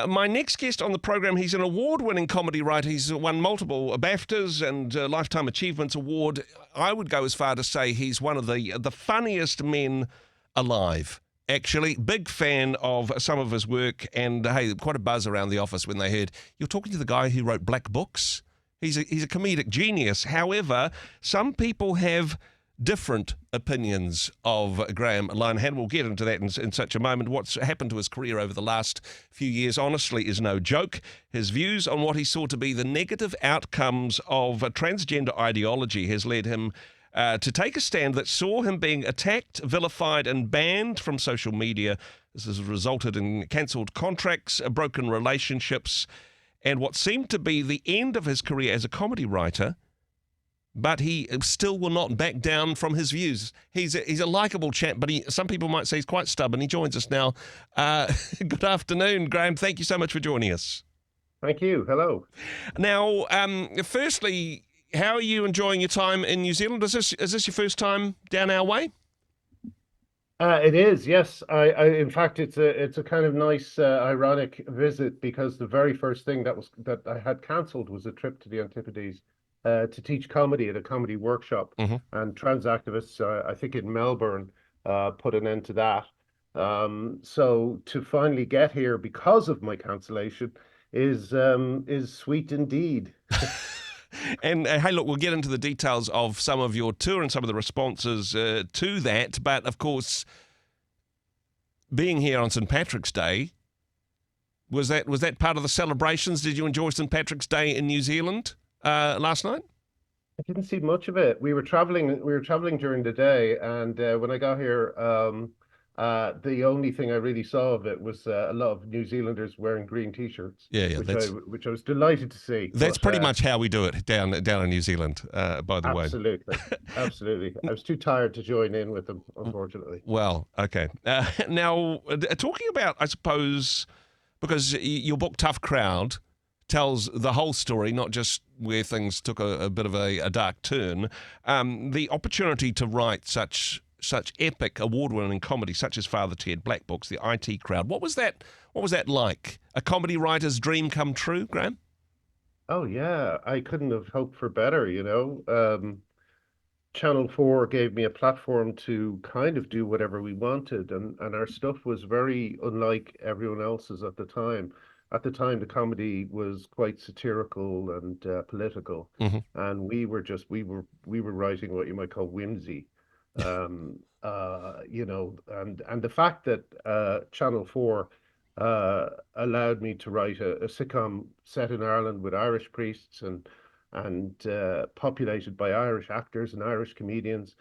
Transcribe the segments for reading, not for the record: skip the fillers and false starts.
My next guest on the program, he's an award-winning comedy writer. He's won multiple BAFTAs and Lifetime Achievements Award. I would go as far to say he's one of the funniest men alive. Actually, big fan of some of his work, and hey, quite a buzz around the office when they heard you're talking to the guy who wrote Black Books. He's a comedic genius. However, some people have different opinions of Graham Linehan. We'll get into that in such a moment. What's happened to his career over the last few years, honestly, is no joke. His views on what he saw to be the negative outcomes of a transgender ideology has led him to take a stand that saw him being attacked, vilified, and banned from social media. This has resulted in cancelled contracts, broken relationships, and what seemed to be the end of his career as a comedy writer. But he still will not back down from his views. He's a likeable chap, but some people might say he's quite stubborn. He joins us now. Good afternoon, Graham. Thank you so much for joining us. Thank you. Hello. Now, firstly, how are you enjoying your time in New Zealand? Is this your first time down our way? It is, yes. In fact, it's a kind of nice, ironic visit because the very first thing that I had cancelled was a trip to the Antipodes to teach comedy at a comedy workshop, and trans activists, I think in Melbourne, put an end to that. So to finally get here because of my cancellation is sweet indeed. And hey, look, we'll get into the details of some of your tour and some of the responses to that. But of course, being here on St. Patrick's Day, was that part of the celebrations? Did you enjoy St. Patrick's Day in New Zealand last night? I didn't see much of it. We were traveling during the day, and when I got here, the only thing I really saw of it was a lot of New Zealanders wearing green T-shirts. Yeah, which I was delighted to see. That's pretty much how we do it down in New Zealand. By the way, absolutely. I was too tired to join in with them, unfortunately. Well, okay. Now, talking about, I suppose, because your book Tough Crowd tells the whole story, not just where things took a bit of a dark turn. The opportunity to write such epic award-winning comedy such as Father Ted, Black Books, the IT Crowd. What was that like? A comedy writer's dream come true, Graham? Oh yeah, I couldn't have hoped for better, Channel 4 gave me a platform to kind of do whatever we wanted, and our stuff was very unlike everyone else's at the time. At the time, the comedy was quite satirical and political, and we were writing what you might call whimsy. And the fact that Channel 4 allowed me to write a sitcom set in Ireland with Irish priests and populated by Irish actors and Irish comedians,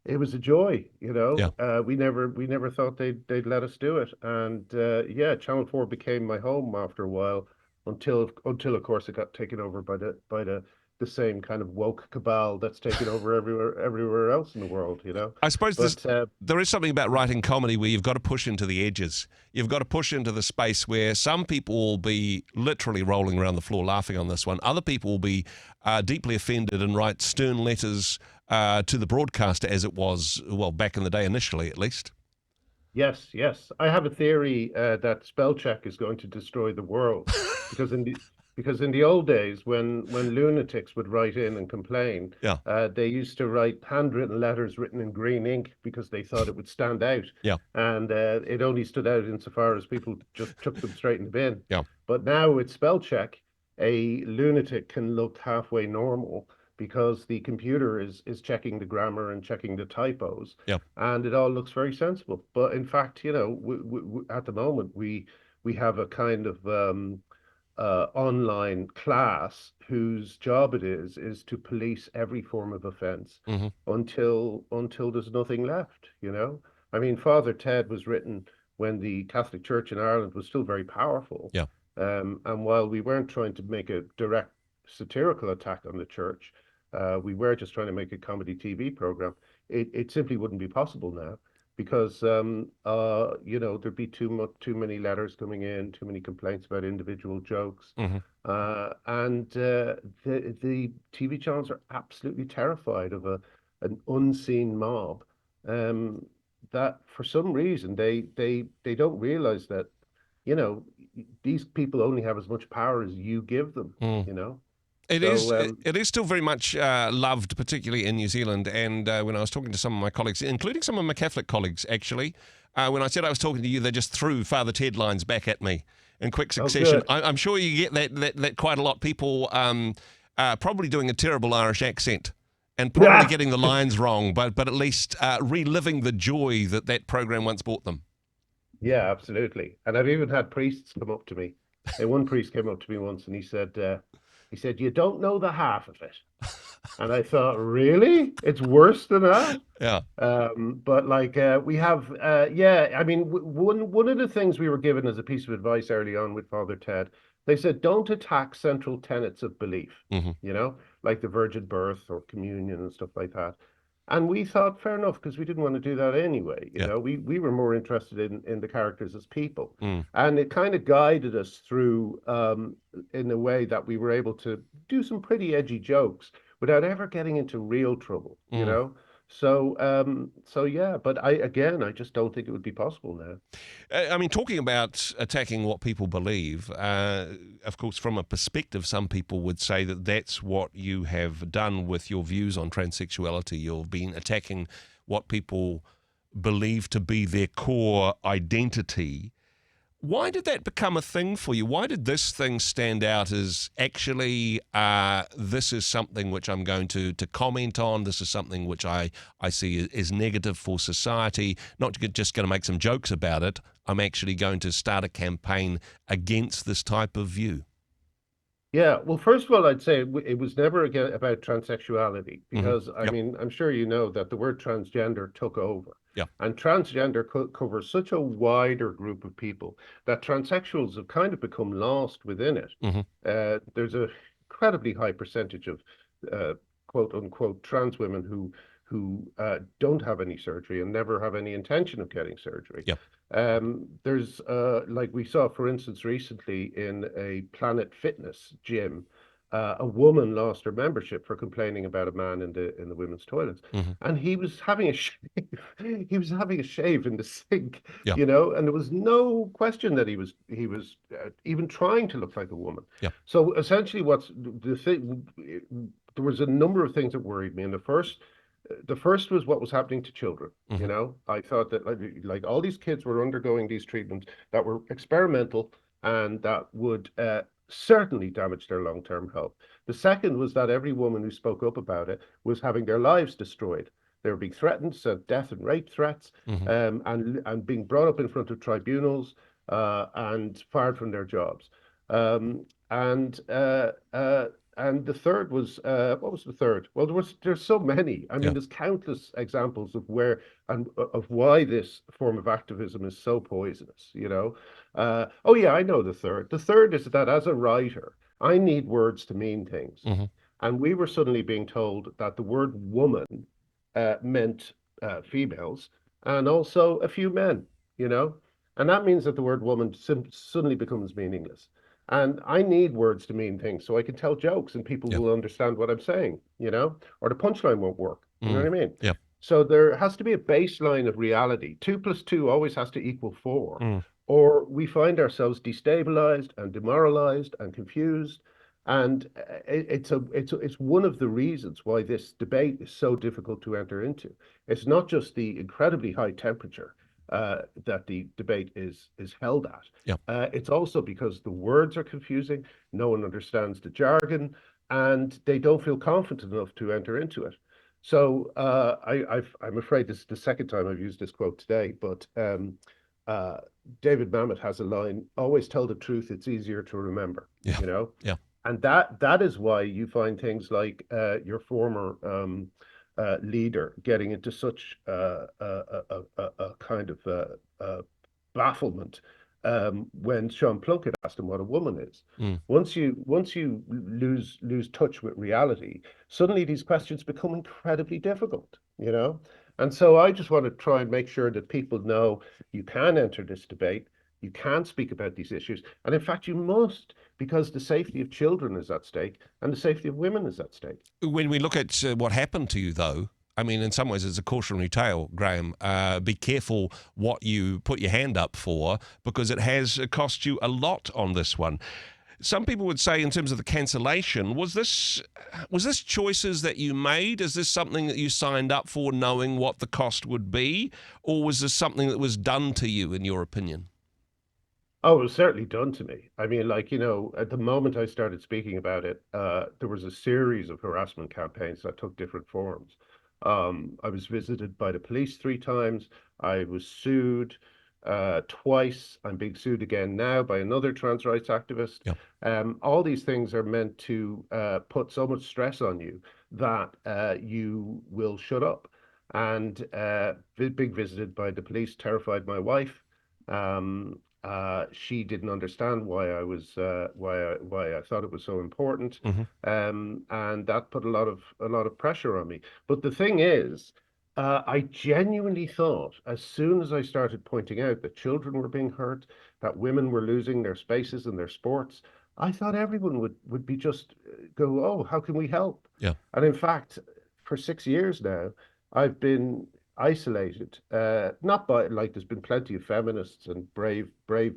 it was a joy. Yeah. We never thought they'd let us do it, and yeah, Channel 4 became my home after a while, until of course it got taken over by the same kind of woke cabal that's taken over everywhere else in the world. I suppose there is something about writing comedy where you've got to push into the edges. You've got to push into the space where some people will be literally rolling around the floor laughing on this one. Other people will be deeply offended and write stern letters to the broadcaster, as it was, well, back in the day initially at least. Yes. I have a theory that spell check is going to destroy the world because in the old days, when lunatics would write in and complain, they used to write handwritten letters written in green ink because they thought it would stand out. Yeah. And it only stood out insofar as people just took them straight in the bin. Yeah. But now with spell check, a lunatic can look halfway normal because the computer is checking the grammar and checking the typos. Yeah. And it all looks very sensible. But in fact, we, at the moment, we have a kind of online class whose job it is to police every form of offense until there's nothing left. I mean, Father Ted was written when the Catholic Church in Ireland was still very powerful. Yeah. And while we weren't trying to make a direct satirical attack on the church, we were just trying to make a comedy TV program. It simply wouldn't be possible now, because there'd be too many letters coming in, too many complaints about individual jokes, and the TV channels are absolutely terrified of an unseen mob. That for some reason they don't realize that these people only have as much power as you give them, Mm. you know? It is. So, It is still very much loved, particularly in New Zealand. And when I was talking to some of my colleagues, including some of my Catholic colleagues, actually, when I said I was talking to you, they just threw Father Ted lines back at me in quick oh, succession. good. I'm sure you get that quite a lot. People probably doing a terrible Irish accent and probably Yeah. getting the lines wrong, but at least reliving the joy that program once brought them. Yeah, absolutely. And I've even had priests come up to me. And one priest came up to me once and he said, you don't know the half of it. And I thought, really? It's worse than that? Yeah. But like we have, yeah, I mean, one of the things we were given as a piece of advice early on with Father Ted, they said, don't attack central tenets of belief, Hmm. you know, like the virgin birth or communion and stuff like that. And we thought, fair enough, because we didn't want to do that anyway. You Yeah. know, we were more interested in the characters as people, Mm. and it kind of guided us through in a way that we were able to do some pretty edgy jokes without ever getting into real trouble. You Mm. know. So yeah, but I just don't think it would be possible now. I mean, talking about attacking what people believe, of course, from a perspective, some people would say that that's what you have done with your views on transsexuality. You've been attacking what people believe to be their core identity. Why did that become a thing for you? Why did this thing stand out as actually this is something which I'm going to comment on? This is something which I see as negative for society. Not just going to make some jokes about it. I'm actually going to start a campaign against this type of view. Yeah, well, first of all, I'd say it was never again about transsexuality Hmm. because I Yep. mean, I'm sure you know that the word transgender took over. Yeah. And transgender covers such a wider group of people that transsexuals have kind of become lost within it. Hmm. There's a incredibly high percentage of uh, quote unquote trans women who don't have any surgery and never have any intention of getting surgery. Yeah. There's like we saw, for instance, recently in a Planet Fitness gym, a woman lost her membership for complaining about a man in the women's toilets, Hmm. and he was having a shave. He was having a shave in the sink, Yeah. you know, and there was no question that he was even trying to look like a woman. Yeah. So essentially, what's the thing? There was a number of things that worried me, and the first was what was happening to children. You Hmm. know, I thought that like all these kids were undergoing these treatments that were experimental and that would certainly damage their long-term health. The second was that every woman who spoke up about it was having their lives destroyed. They were being threatened, sent death and rape threats, Hmm. and being brought up in front of tribunals and fired from their jobs. Um, and uh, uh, and the third was what was the third? Well, there's so many. I mean, Yeah. there's countless examples of where and of why this form of activism is so poisonous. You know. Oh yeah, I know the third. The third is that as a writer, I need words to mean things, Hmm. and we were suddenly being told that the word woman meant females and also a few men. You know, and that means that the word woman suddenly becomes meaningless. And I need words to mean things so I can tell jokes and people Yeah. will understand what I'm saying, you know, or the punchline won't work. You know what Mm. I mean? Yeah. So there has to be a baseline of reality. Two plus two always has to equal four, Mm. or we find ourselves destabilized and demoralized and confused. And it's one of the reasons why this debate is so difficult to enter into. It's not just the incredibly high temperature that the debate is held at. Yeah. It's also because the words are confusing, no one understands the jargon, and they don't feel confident enough to enter into it. So I'm afraid this is the second time I've used this quote today, but uh, David Mamet has a line: "Always tell the truth; it's easier to remember." Yeah. You know, Yeah. and that is why you find things like your former leader getting into such a kind of bafflement when Sean Plunkett asked him what a woman is. Mm. Once you lose touch with reality, suddenly these questions become incredibly difficult, you know? And so I just want to try and make sure that people know you can enter this debate, you can speak about these issues, and in fact you must, because the safety of children is at stake and the safety of women is at stake. When we look at what happened to you, though, I mean, in some ways, it's a cautionary tale, Graham. Be careful what you put your hand up for, because it has cost you a lot on this one. Some people would say, in terms of the cancellation, was this choices that you made? Is this something that you signed up for knowing what the cost would be? Or was this something that was done to you, in your opinion? Oh, it was certainly done to me. I mean, like, at the moment I started speaking about it, there was a series of harassment campaigns that took different forms. I was visited by the police 3 times. I was sued twice. I'm being sued again now by another trans rights activist. Yeah. All these things are meant to put so much stress on you that you will shut up. And being visited by the police terrified my wife. She didn't understand why I thought it was so important, Mm-hmm. and that put a lot of pressure on me. But the thing is, I genuinely thought, as soon as I started pointing out that children were being hurt, that women were losing their spaces in their sports, I thought everyone would be just go, oh, how can we help? Yeah. And in fact, for 6 years now, I've been isolated. Not by, like, there's been plenty of feminists and brave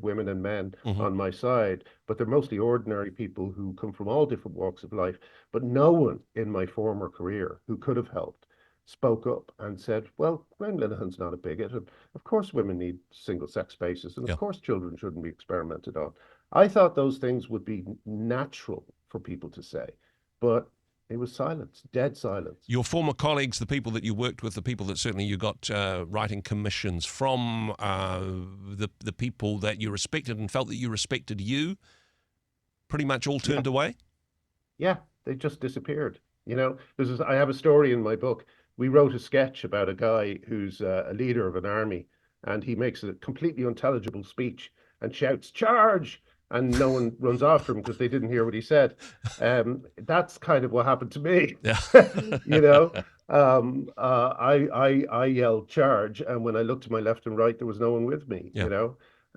women and men Mm-hmm. on my side, but they're mostly ordinary people who come from all different walks of life. But no one in my former career who could have helped spoke up and said, well, Graham Linehan's not a bigot, and of course women need single-sex spaces, and of Yeah. course children shouldn't be experimented on. I thought those things would be natural for people to say, but it was silence, dead silence. Your former colleagues, the people that you worked with, the people that certainly you got writing commissions from, the people that you respected and felt that you respected you, pretty much all Yeah, turned away? yeah, they just disappeared. I have a story in my book. We wrote a sketch about a guy who's a leader of an army, and he makes a completely unintelligible speech and shouts, "Charge!" And no one runs after him because they didn't hear what he said. That's kind of what happened to me. Yeah. You know, I yelled, "Charge!" And when I looked to my left and right, there was no one with me. Yeah.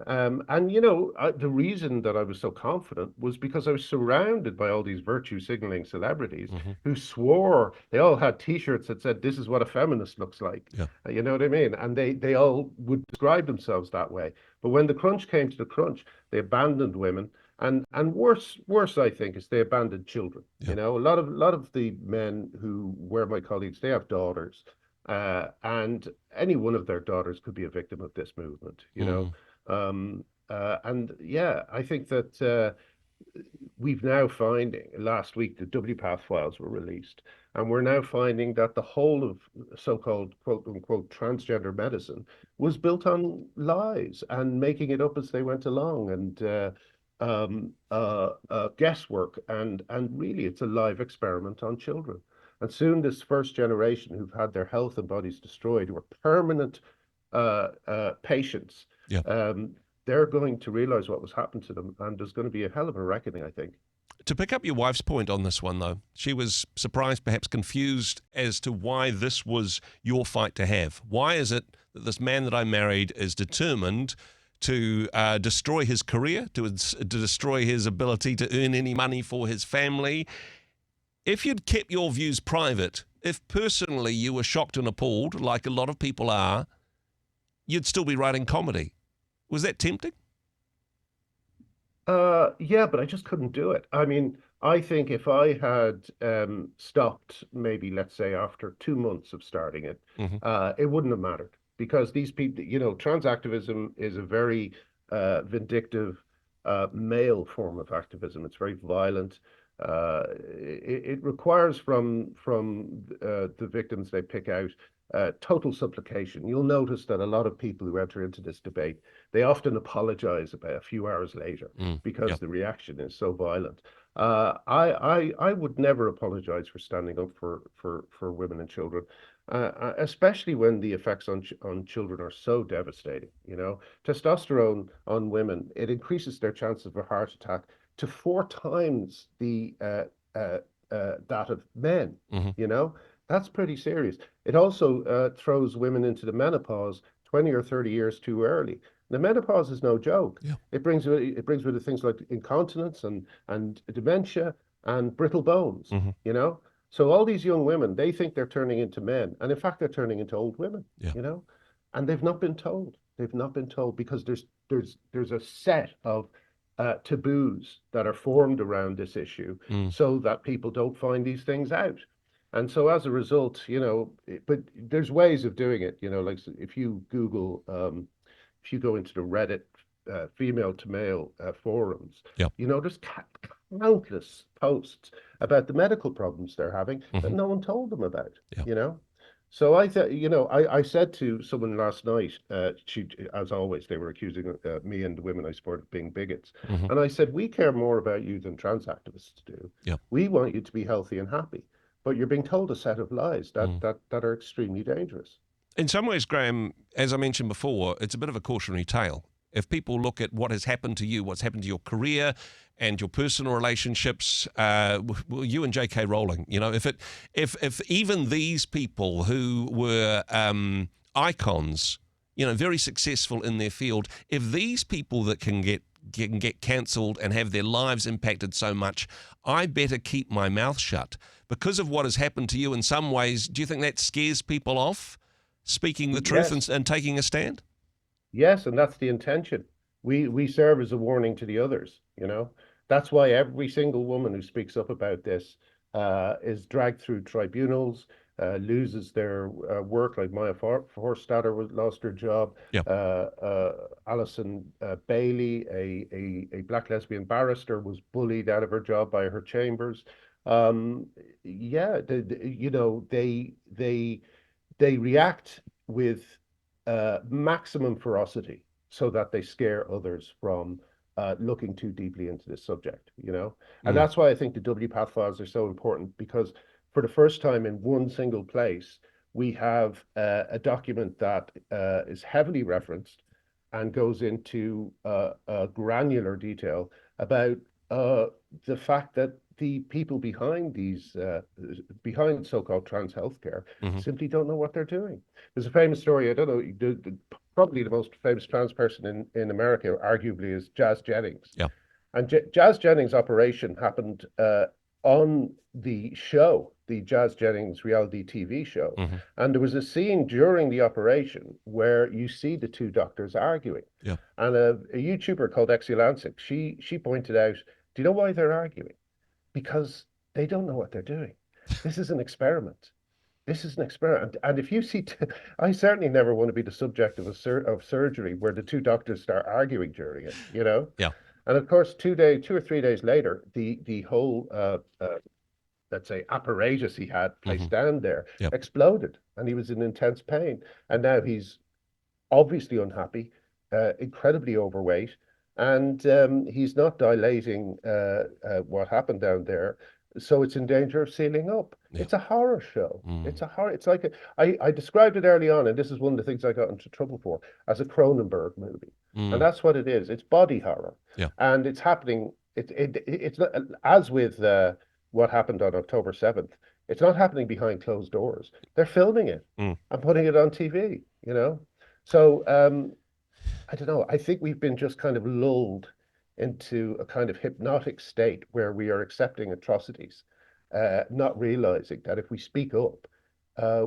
And the reason that I was so confident was because I was surrounded by all these virtue signaling celebrities Mm-hmm. who swore. They all had T-shirts that said, "This is what a feminist looks like." Yeah. You know what I mean? And they all would describe themselves that way. But when the crunch came to the crunch, they abandoned women, and worse, I think, is they abandoned children. Yeah. A lot of the men who were my colleagues, they have daughters, and any one of their daughters could be a victim of this movement. Mm. And yeah, I think that we've now finding last week the WPATH files were released, and we're now finding that the whole of so-called quote unquote transgender medicine was built on lies and making it up as they went along, and guesswork, and really it's a live experiment on children. And soon this first generation who've had their health and bodies destroyed, who are permanent patients, Yeah. they're going to realize what was happened to them, and there's going to be a hell of a reckoning, I think. To pick up your wife's point on this one, though, she was surprised, perhaps confused as to why this was your fight to have. Why is it that this man that I married is determined to destroy his career, to destroy his ability to earn any money for his family? If you'd kept your views private, if personally you were shocked and appalled, like a lot of people are, you'd still be writing comedy. Was that tempting? Yeah, but I just couldn't do it. I mean, I think if I had stopped, maybe let's say after 2 months of starting it, Mm-hmm. it wouldn't have mattered, because these people, trans activism is a very vindictive male form of activism. It's very violent. It requires from the victims they pick out total supplication. You'll notice that a lot of people who enter into this debate, they often apologize about a few hours later Yeah. because the reaction is so violent. I would never apologize for standing up for women and children, especially when the effects on children are so devastating. Testosterone on women, it increases their chances of a heart attack to 4 times the that of men. Mm-hmm. That's pretty serious. It also throws women into the menopause 20 or 30 years too early. The menopause is no joke. Yeah. It brings with it things like incontinence and dementia and brittle bones. Mm-hmm. You know, So all these young women, they think they're turning into men, and in fact, they're turning into old women. Yeah. You know, and they've not been told. They've not been told because there's a set of taboos that are formed around this issue, so that people don't find these things out. And so as a result, but there's ways of doing it. Like if you Google, if you go into the Reddit female to male forums, Yep. there's countless posts about the medical problems they're having that Mm-hmm. no one told them about. Yep. So I thought, I said to someone last night, as always, they were accusing me and the women I support of being bigots. Mm-hmm. And I said, we care more about you than trans activists do. Yep. We want you to be healthy and happy, but you're being told a set of lies that are extremely dangerous. In some ways, Graham, as I mentioned before, it's a bit of a cautionary tale. If people look at what has happened to you, what's happened to your career and your personal relationships, well, you and J.K. Rowling, if even these people who were icons, very successful in their field, if these people that can get cancelled and have their lives impacted so much, I better keep my mouth shut because of what has happened to you. In some ways, do you think that scares people off speaking the truth and taking a stand? Yes, and that's the intention. We serve as a warning to the others, That's why every single woman who speaks up about this is dragged through tribunals, loses their work, like Maya Forstater lost her job. Yep. Alison Bailey, a black lesbian barrister, was bullied out of her job by her chambers. They react with maximum ferocity so that they scare others from looking too deeply into this subject, And that's why I think the WPATH files are so important, because for the first time in one single place, we have a document that is heavily referenced and goes into granular detail about the fact that the people behind behind so-called trans healthcare simply don't know what they're doing. There's a famous story, I don't know, probably the most famous trans person in America, arguably, is Jazz Jennings. Yeah. And Jazz Jennings' operation happened on the show, the Jazz Jennings reality TV show. And there was a scene during the operation where you see the two doctors arguing. Yeah. And a YouTuber called Exulancic, she pointed out, do you know why they're arguing? Because they don't know what they're doing. This is an experiment. This is an experiment. And if you see, I certainly never want to be the subject of of surgery where the two doctors start arguing during it, Yeah. And of course, 2 or 3 days later, the whole, let's say, apparatus he had placed down there exploded, and he was in intense pain. And now he's obviously unhappy, incredibly overweight, and he's not dilating what happened down there, so it's in danger of sealing up. Yeah. It's a horror show. It's a horror. It's like I described it early on, and this is one of the things I got into trouble for, as a Cronenberg movie, and that's what it is. It's body horror, and it's happening. It's not, as with what happened on October 7th. It's not happening behind closed doors. They're filming it and putting it on TV. So I don't know. I think we've been just kind of lulled into a kind of hypnotic state where we are accepting atrocities, not realizing that if we speak up,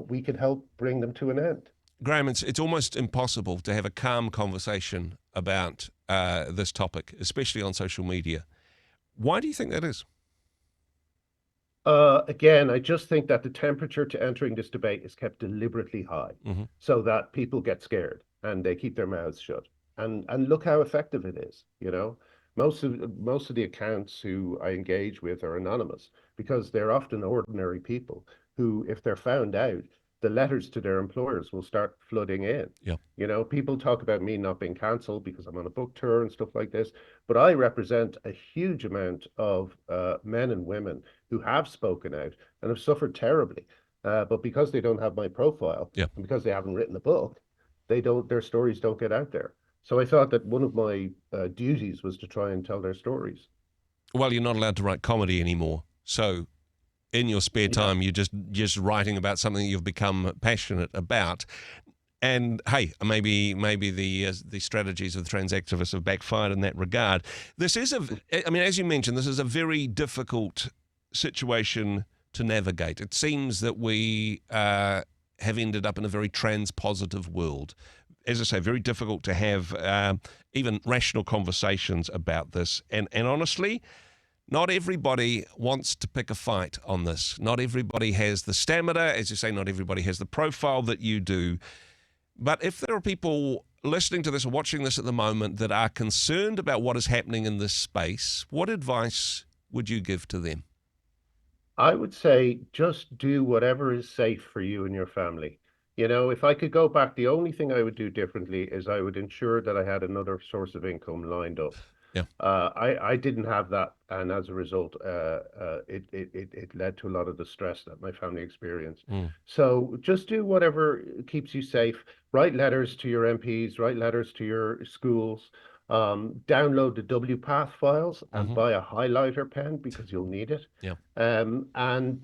we can help bring them to an end. Graham, it's almost impossible to have a calm conversation about this topic, especially on social media. Why do you think that is? Again, I just think that the temperature to entering this debate is kept deliberately high so that people get scared and they keep their mouths shut. And look how effective it is, Most of the accounts who I engage with are anonymous because they're often ordinary people who, if they're found out, the letters to their employers will start flooding in. Yeah. People talk about me not being cancelled because I'm on a book tour and stuff like this, but I represent a huge amount of men and women who have spoken out and have suffered terribly. But because they don't have my profile, and because they haven't written a book, their stories don't get out there. So I thought that one of my duties was to try and tell their stories. Well, you're not allowed to write comedy anymore, so in your spare time, you're just writing about something you've become passionate about. And hey, maybe the strategies of the trans activists have backfired in that regard. This is as you mentioned, this is a very difficult situation to navigate. It seems that we have ended up in a very trans-positive world. As I say, very difficult to have even rational conversations about this. And honestly, not everybody wants to pick a fight on this. Not everybody has the stamina. As you say, not everybody has the profile that you do. But if there are people listening to this or watching this at the moment that are concerned about what is happening in this space, what advice would you give to them? I would say just do whatever is safe for you and your family. You know, if I could go back, the only thing I would do differently is I would ensure that I had another source of income lined up. Yeah. I didn't have that, and as a result, it led to a lot of the stress that my family experienced. Mm. So just do whatever keeps you safe. Write letters to your MPs, write letters to your schools, download the WPath files and buy a highlighter pen because you'll need it. Yeah. And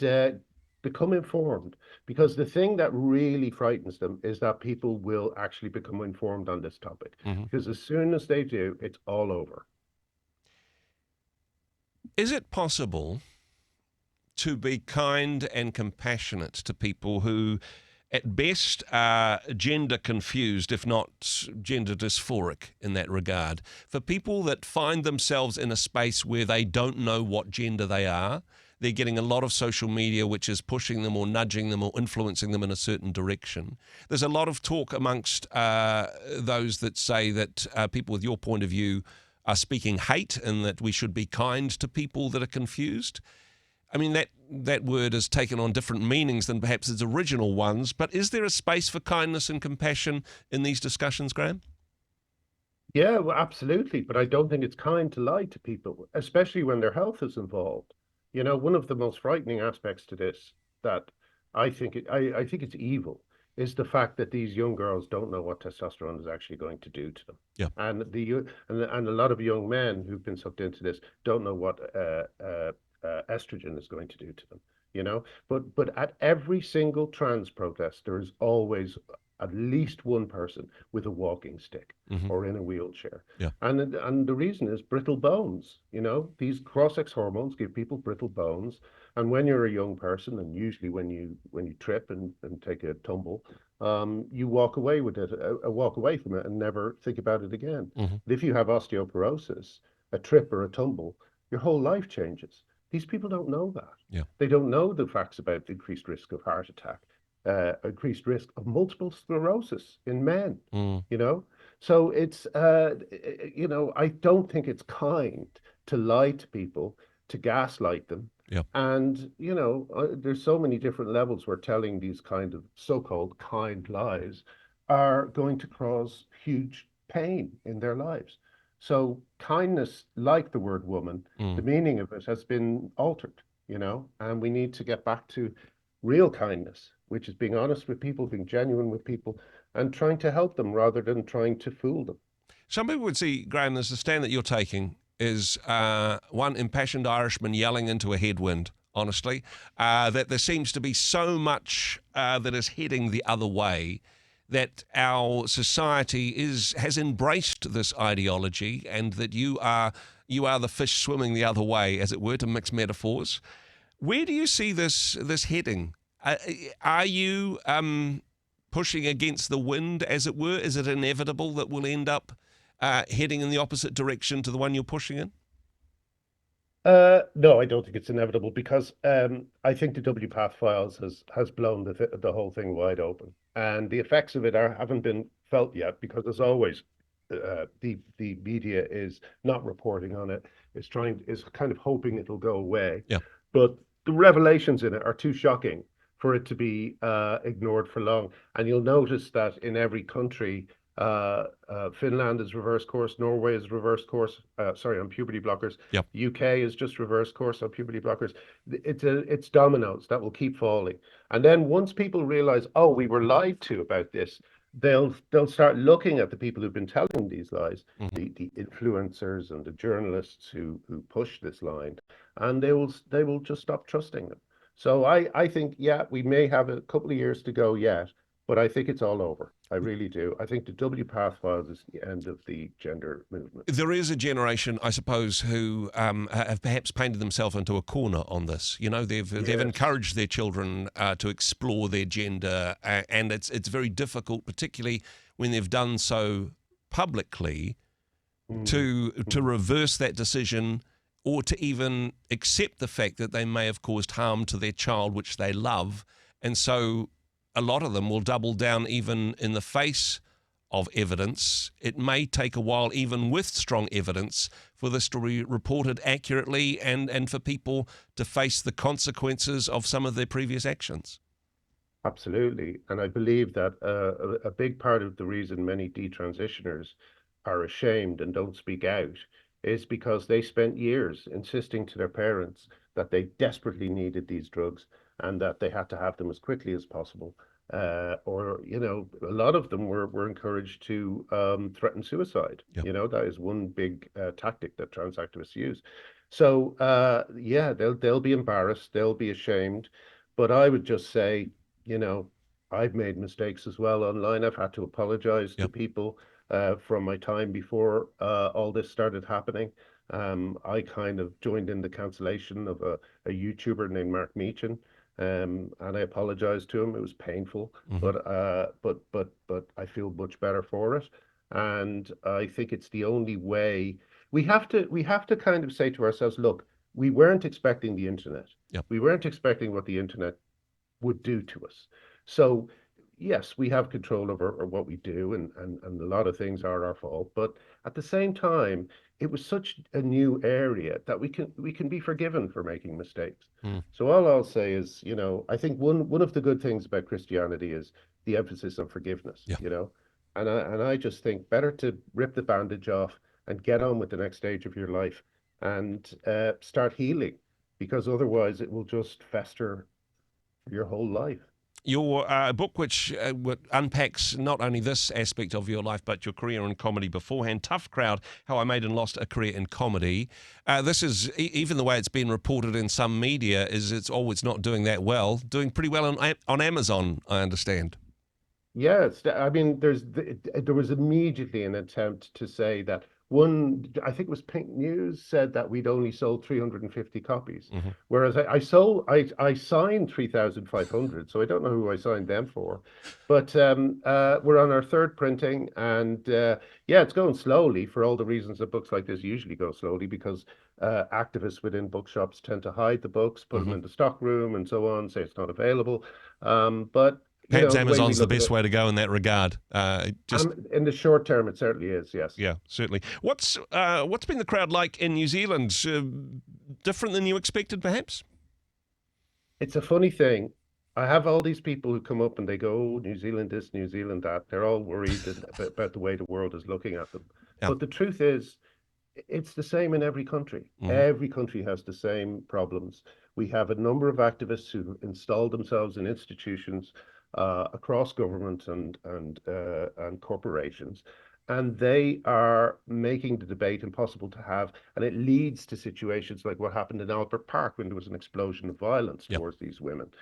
become informed, because the thing that really frightens them is that people will actually become informed on this topic. Because as soon as they do, it's all over. Is it possible to be kind and compassionate to people who at best are gender confused, if not gender dysphoric in that regard? For people that find themselves in a space where they don't know what gender they are, they're getting a lot of social media which is pushing them or nudging them or influencing them in a certain direction. There's a lot of talk amongst those that say that people with your point of view are speaking hate and that we should be kind to people that are confused. I mean, that word has taken on different meanings than perhaps its original ones, but is there a space for kindness and compassion in these discussions, Graham? Yeah, well, absolutely. But I don't think it's kind to lie to people, especially when their health is involved. You know, one of the most frightening aspects to this that I think it's evil is the fact that these young girls don't know what testosterone is actually going to do to them. Yeah. And and a lot of young men who've been sucked into this don't know what estrogen is going to do to them. You know, but at every single trans protest, there is always at least one person with a walking stick or in a wheelchair. Yeah. And the reason is brittle bones. You know, these cross-sex hormones give people brittle bones. And when you're a young person, and usually when you trip and take a tumble, you walk away with it, walk away from it and never think about it again. But if you have osteoporosis, a trip or a tumble, your whole life changes. These people don't know that. Yeah. They don't know the facts about increased risk of heart attack, increased risk of multiple sclerosis in men, you know? So it's, you know, I don't think it's kind to lie to people, to gaslight them. Yep. And, you know, there's so many different levels where telling these kind of so-called kind lies are going to cause huge pain in their lives. So kindness, like the word woman, the meaning of it has been altered, you know, and we need to get back to real kindness, which is being honest with people, being genuine with people, and trying to help them rather than trying to fool them. Some people would see, Graham, there's a stand that you're taking is one impassioned Irishman yelling into a headwind, honestly, that there seems to be so much that is heading the other way, that our society has embraced this ideology, and that you are the fish swimming the other way, as it were, to mix metaphors. Where do you see this heading? Are you pushing against the wind, as it were? Is it inevitable that we'll end up heading in the opposite direction to the one you're pushing in? No, I don't think it's inevitable, because I think the WPath files has blown the whole thing wide open, and the effects of it haven't been felt yet, because as always, the media is not reporting on it. Is kind of hoping it'll go away. Yeah. But the revelations in it are too shocking for it to be ignored for long. And you'll notice that in every country, Finland is reverse course, Norway is reverse course, on puberty blockers. Yep. UK is just reverse course on puberty blockers. It's dominoes that will keep falling. And then once people realize, oh, we were lied to about this, they'll start looking at the people who've been telling these lies, the influencers and the journalists who push this line, and they will just stop trusting them. So I think, yeah, we may have a couple of years to go yet, but I think it's all over. I really do. I think the W Path Files is the end of the gender movement. There is a generation, I suppose, who have perhaps painted themselves into a corner on this. You know, they've Yes. encouraged their children to explore their gender, and it's very difficult, particularly when they've done so publicly, Mm, to mm. reverse that decision or to even accept the fact that they may have caused harm to their child, which they love. And so a lot of them will double down even in the face of evidence. It may take a while, even with strong evidence, for this to be reported accurately and for people to face the consequences of some of their previous actions. Absolutely. And I believe that a big part of the reason many detransitioners are ashamed and don't speak out is because they spent years insisting to their parents that they desperately needed these drugs and that they had to have them as quickly as possible. Or, a lot of them were encouraged to threaten suicide. Yeah. That is one big tactic that trans activists use. So, yeah, they'll be embarrassed, they'll be ashamed. But I would just say, you know, I've made mistakes as well online. I've had to apologize to Yep. people from my time before all this started happening. I kind of joined in the cancellation of a YouTuber named Mark Meechan, and I apologized to him. It was painful, Hmm. but I feel much better for it. And I think it's the only way we have to kind of say to ourselves, look, we weren't expecting the internet. Yep. We weren't expecting what the internet would do to us. So yes, we have control over what we do, and a lot of things are our fault. But at the same time, it was such a new area that we can be forgiven for making mistakes. Mm. So all I'll say is, I think one of the good things about Christianity is the emphasis on forgiveness, Yeah. and I just think better to rip the bandage off and get on with the next stage of your life and start healing, because otherwise it will just fester your whole life. Your book, which unpacks not only this aspect of your life, but your career in comedy beforehand, Tough Crowd, How I Made and Lost a Career in Comedy. This is, even the way it's been reported in some media, is it's not doing that well. Doing pretty well on Amazon, I understand. Yes, I mean, there was immediately an attempt to say that I think it was Pink News, said that we'd only sold 350 copies, Hmm. whereas I signed 3,500, so I don't know who I signed them for, but we're on our third printing, and yeah, it's going slowly for all the reasons that books like this usually go slowly, because activists within bookshops tend to hide the books, put them Hmm. in the stock room, and so on, say it's not available, but Perhaps the way we Amazon's the look at best it, way to go in that regard. Just in the short term, it certainly is, yes. Yeah, certainly. What's been the crowd like in New Zealand? Different than you expected, perhaps? It's a funny thing. I have all these people who come up and they go, "Oh, New Zealand this, New Zealand that." They're all worried about the way the world is looking at them. Yeah. But the truth is, it's the same in every country. Hmm. Every country has the same problems. We have a number of activists who installed themselves in institutions across government and corporations, and they are making the debate impossible to have. And it leads to situations like what happened in Albert Park when there was an explosion of violence Yeah. towards these women.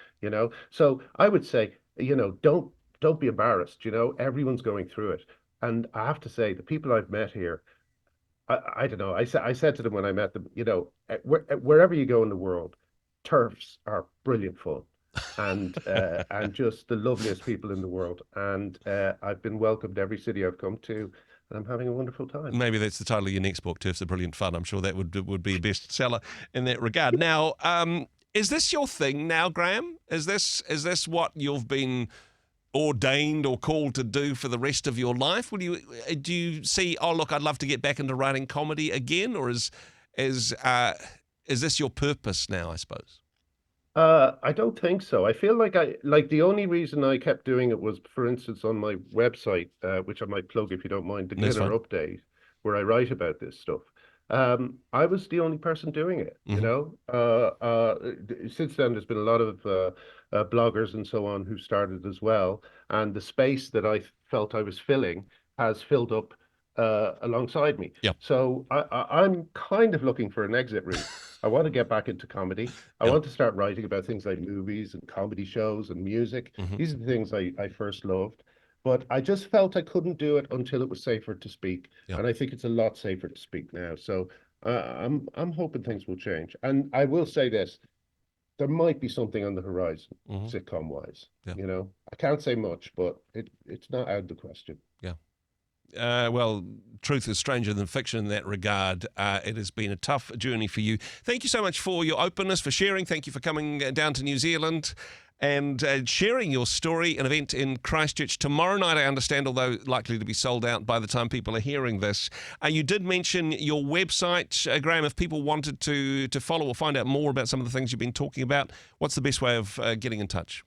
So I would say, don't be embarrassed. Everyone's going through it. And I have to say, the people I've met here, I don't know. I said to them when I met them, wherever you go in the world, turfs are brilliant fun, and just the loveliest people in the world. And I've been welcomed every city I've come to, and I'm having a wonderful time. Maybe that's the title of your next book, Turfs Are Brilliant Fun. I'm sure that would be a bestseller in that regard. Now, is this your thing now, Graham? Is this what you've been ordained or called to do for the rest of your life? Do you see? Oh, look, I'd love to get back into writing comedy again, or is this your purpose now? I suppose. I don't think so. I feel like the only reason I kept doing it was, for instance, on my website, which I might plug if you don't mind, the That's Glinner fine. Update, where I write about this stuff. I was the only person doing it, Hmm. Since then, there's been a lot of bloggers and so on who started as well, and the space that I felt I was filling has filled up alongside me. Yep. So I'm kind of looking for an exit route. I want to get back into comedy. I Yep. want to start writing about things like movies and comedy shows and music. Hmm. These are the things I first loved. but I just felt I couldn't do it until it was safer to speak. Yeah. And I think it's a lot safer to speak now. So I'm hoping things will change. And I will say this, there might be something on the horizon, sitcom wise. Yeah. You know, I can't say much, but it's not out of the question. Yeah. Well, truth is stranger than fiction in that regard. It has been a tough journey for you. Thank you so much for your openness, for sharing. Thank you for coming down to New Zealand and sharing your story. An event in Christchurch tomorrow night, I understand, although likely to be sold out by the time people are hearing this. You did mention your website, Graham. If people wanted to follow or find out more about some of the things you've been talking about, what's the best way of getting in touch?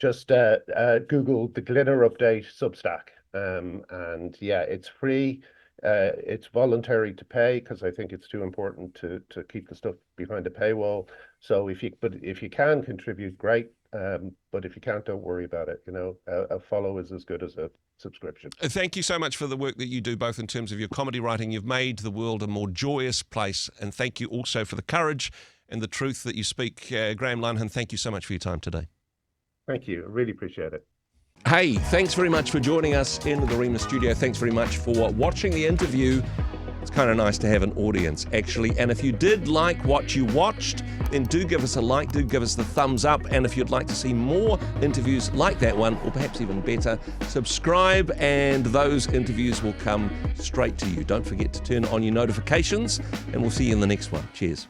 Just Google the Glitter Update Substack. And yeah, it's free. It's voluntary to pay because I think it's too important to keep the stuff behind a paywall. So if you can contribute, great. But if you can't, don't worry about it. You know, a follow is as good as a subscription. Thank you so much for the work that you do, both in terms of your comedy writing. You've made the world a more joyous place. And thank you also for the courage and the truth that you speak. Graham Linehan, thank you so much for your time today. Thank you. I really appreciate it. Hey, thanks very much for joining us in the Rhema studio. Thanks very much for watching the interview. It's kind of nice to have an audience, actually. And if you did like what you watched, then do give us a like, do give us the thumbs up. And if you'd like to see more interviews like that one, or perhaps even better, subscribe and those interviews will come straight to you. Don't forget to turn on your notifications, and we'll see you in the next one. Cheers.